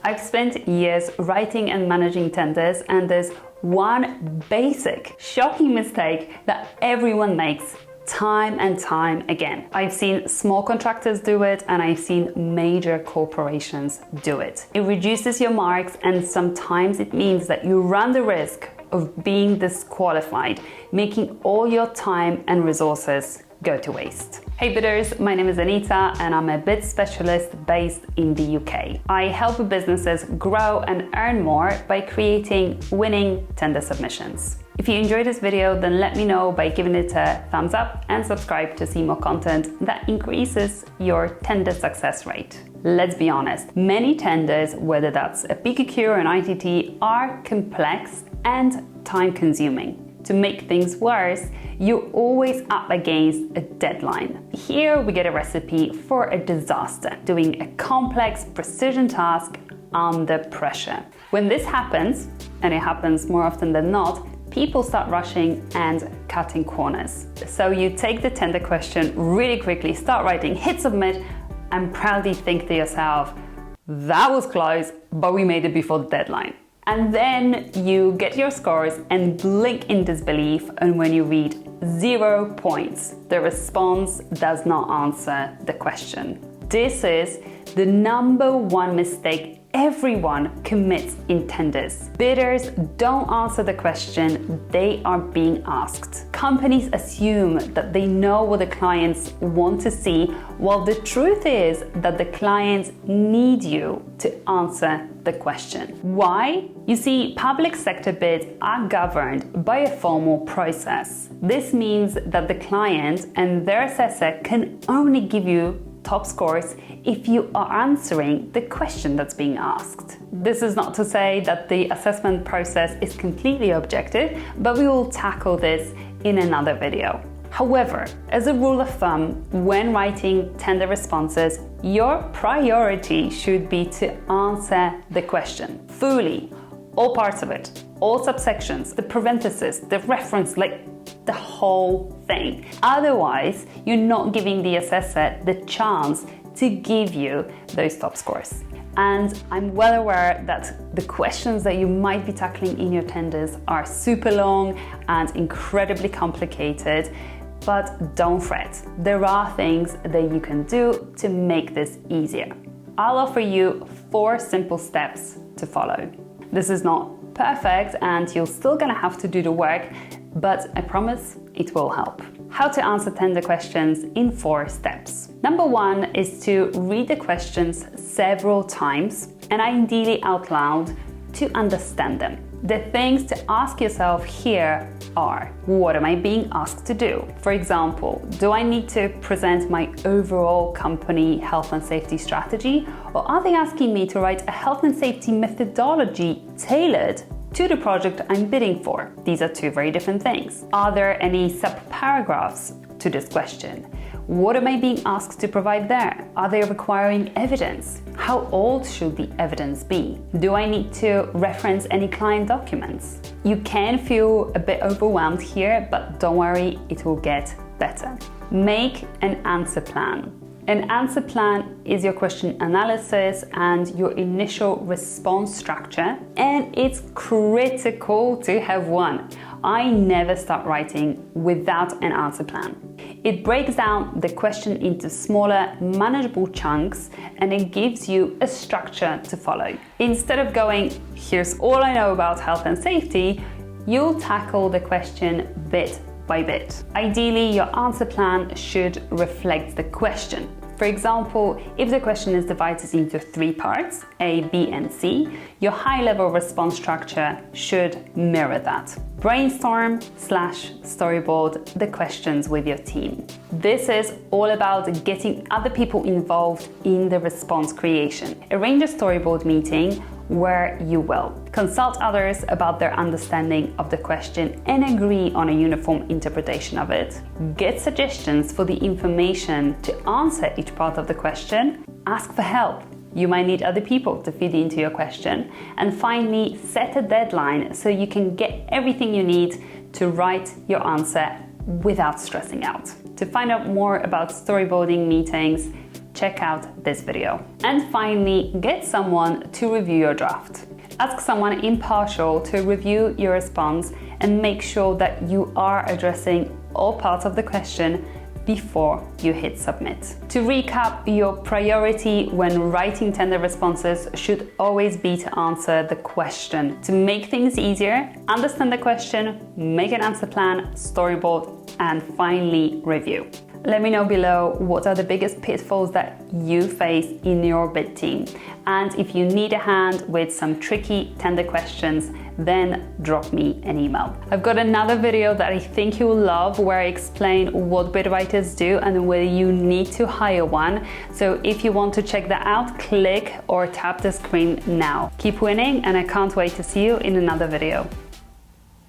I've spent years writing and managing tenders, and there's one basic, shocking mistake that everyone makes time and time again. I've seen small contractors do it, and I've seen major corporations do it. It reduces your marks, and sometimes it means that you run the risk of being disqualified, making all your time and resources go to waste. Hey bidders, my name is Anita and I'm a bid specialist based in the UK. I help businesses grow and earn more by creating winning tender submissions. If you enjoyed this video, then let me know by giving it a thumbs up and subscribe to see more content that increases your tender success rate. Let's be honest, many tenders, whether that's a PQQ or an ITT, are complex and time-consuming. To make things worse, you're always up against a deadline. Here we get a recipe for a disaster, doing a complex precision task under pressure. When this happens, and it happens more often than not, people start rushing and cutting corners. So you take the tender question really quickly, start writing, hit submit, and proudly think to yourself, that was close, but we made it before the deadline. And then you get your scores and blink in disbelief, and when you read 0 points, the response does not answer the question. This is the number one mistake everyone commits in tenders. Bidders don't answer the question they are being asked. Companies assume that they know what the clients want to see, while the truth is that the clients need you to answer the question. Why? You see, public sector bids are governed by a formal process. This means that the client and their assessor can only give you top scores if you are answering the question that's being asked. This is not to say that the assessment process is completely objective, but we will tackle this in another video. However, as a rule of thumb, when writing tender responses, your priority should be to answer the question fully, all parts of it, all subsections, the parentheses, the reference, like the whole thing. Otherwise, you're not giving the assessor the chance to give you those top scores. And I'm well aware that the questions that you might be tackling in your tenders are super long and incredibly complicated, but don't fret. There are things that you can do to make this easier. I'll offer you 4 simple steps to follow. This is not perfect and you're still gonna have to do the work, but I promise it will help. How to answer tender questions in 4 steps. Number 1 is to read the questions several times and ideally out loud to understand them. The things to ask yourself here are, what am I being asked to do? For example, do I need to present my overall company health and safety strategy, or are they asking me to write a health and safety methodology tailored to the project I'm bidding for? These are 2 very different things. Are there any sub-paragraphs to this question? What am I being asked to provide there? Are they requiring evidence? How old should the evidence be? Do I need to reference any client documents? You can feel a bit overwhelmed here, but don't worry, it will get better. Make an answer plan. An answer plan is your question analysis and your initial response structure, and it's critical to have one. I never start writing without an answer plan. It breaks down the question into smaller, manageable chunks, and it gives you a structure to follow. Instead of going, here's all I know about health and safety, you'll tackle the question bit by bit. Ideally, your answer plan should reflect the question. For example, if the question is divided into 3 parts, A, B, and C, your high-level response structure should mirror that. Brainstorm/storyboard the questions with your team. This is all about getting other people involved in the response creation. Arrange a storyboard meeting where you will consult others about their understanding of the question and agree on a uniform interpretation of it. Get suggestions for the information to answer each part of the question. Ask for help. You might need other people to feed into your question. And finally, set a deadline so you can get everything you need to write your answer without stressing out. To find out more about storyboarding meetings, check out this video. And finally, get someone to review your draft. Ask someone impartial to review your response and make sure that you are addressing all parts of the question before you hit submit. To recap, your priority when writing tender responses should always be to answer the question. To make things easier, understand the question, make an answer plan, storyboard, and finally review. Let me know below what are the biggest pitfalls that you face in your bid team. And if you need a hand with some tricky tender questions, then drop me an email. I've got another video that I think you will love where I explain what bid writers do and whether you need to hire one. So if you want to check that out, click or tap the screen now. Keep winning, and I can't wait to see you in another video.